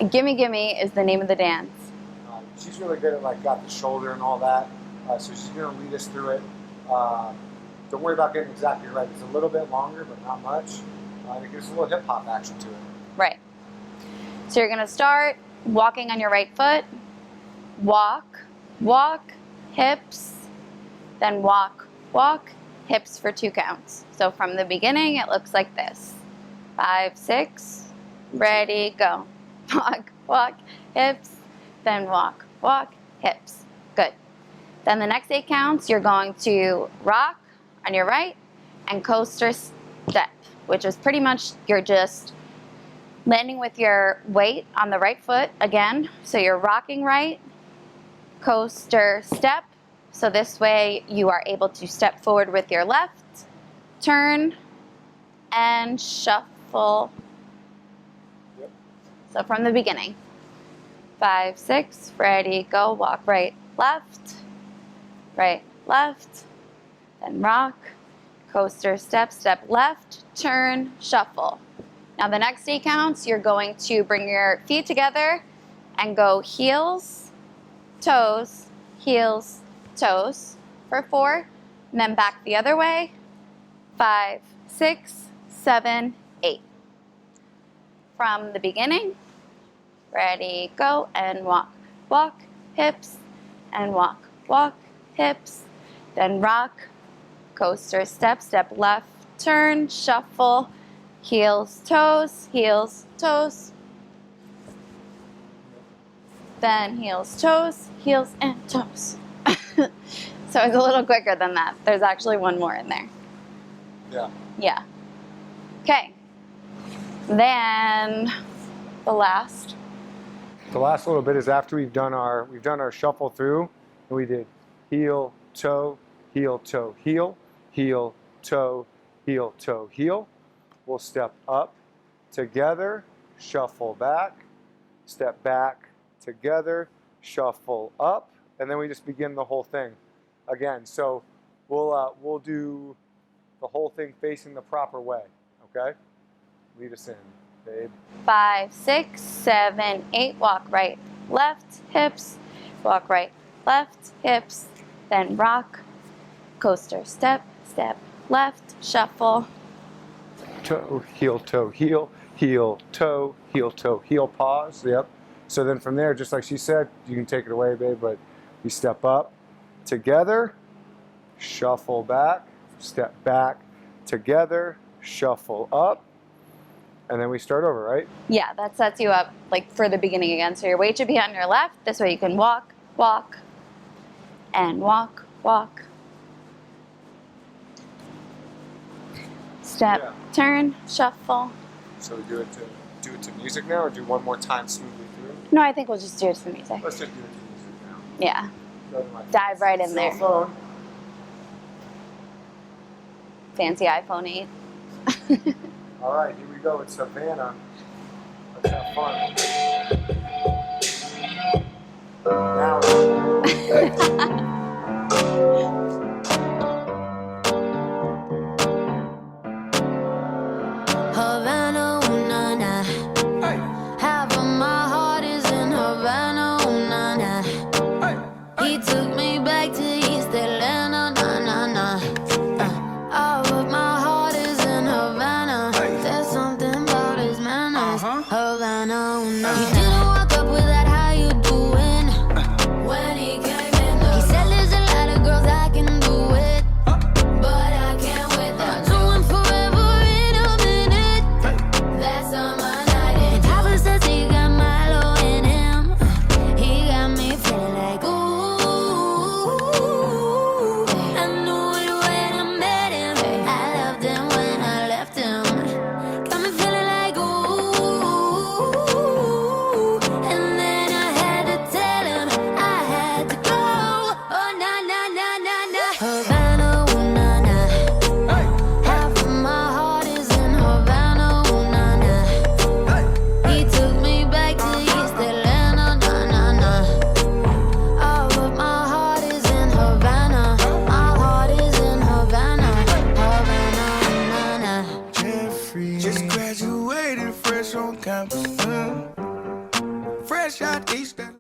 Gimme Gimme is the name of the dance. She's really good at got the shoulder and all that, so she's going to lead us through it. Don't worry about getting exactly right. It's a little bit longer, but not much. It gives a little hip hop action to it. Right. So you're going to start walking on your right foot, walk, walk, hips, then walk, walk, hips for 2 counts. So from the beginning, it looks like this. 5, 6, ready, go. Walk, walk, hips, then walk, walk, hips. Good. Then the next 8 counts, you're going to rock on your right and coaster step, which is pretty much you're just landing with your weight on the right foot again. So you're rocking right, coaster step. So this way you are able to step forward with your left, turn, and shuffle. Yep. So from the beginning. 5, 6, ready, go, walk right, left, then rock, coaster step, step left, turn, shuffle. Now the next 8 counts, you're going to bring your feet together and go heels, toes, heels, toes for 4, and then back the other way. 5, 6, 7, 8. From the beginning, ready, go, and walk, walk, hips, and walk, walk, hips, then rock, coaster step, step left, turn, shuffle, heels, toes, then heels, toes, and toes. So it's a little quicker than that. There's actually one more in there. Yeah. Yeah. Okay. Then the last. The last little bit is after we've done our shuffle through, and we did heel, toe, heel, toe, heel, heel, toe, heel, toe, heel. We'll step up together, shuffle back, step back together, shuffle up, and then we just begin the whole thing again. So we'll do the whole thing facing the proper way. Okay? Lead us in, babe. 5, 6, 7, 8. Walk right, left, hips. Walk right, left, hips. Then rock, coaster, step, step, left, shuffle. Toe, heel, heel, toe, heel, pause. Yep. So then from there, just like she said, you can take it away, babe, but we step up together, shuffle back, step back together, shuffle up, and then we start over, right? Yeah, that sets you up for the beginning again. So your weight should be on your left. This way you can walk, walk, and walk, walk. Step, Yeah. turn, shuffle. So we do it to music now, or do one more time smoothly through? No, I think we'll just do it to the music. Let's just do it to music now. Yeah. Go to my Dive right in cell there. phone. Fancy iPhone 8. All right, here we go. It's Savannah. Let's have fun. Now. Havana, ooh, na, na. Half of my heart is in Havana, ooh, na, na. He took me back to East Atlanta, na, na, na. All of my heart is in Havana. There's something about his manners. Havana, ooh, na, na. He didn't walk up with that, how you doing? When he came in, he said there's a lot of girls I can do it, but I can't with them. Do him forever in a minute. That's on my night. And Papa says he got Milo in him. He got me feeling like ooh. I knew it when I met him. I loved him when I left him. Got me feeling like ooh. And then I had to tell him I had to go. Oh na na na na na. Havana, ooh na na. Half of my heart is in Havana, ooh na na. He took me back to East Atlanta, na na na. All of my heart is in Havana. My heart is in Havana, Havana, na na. Jeffrey just graduated fresh on campus. headshot, East Atlanta.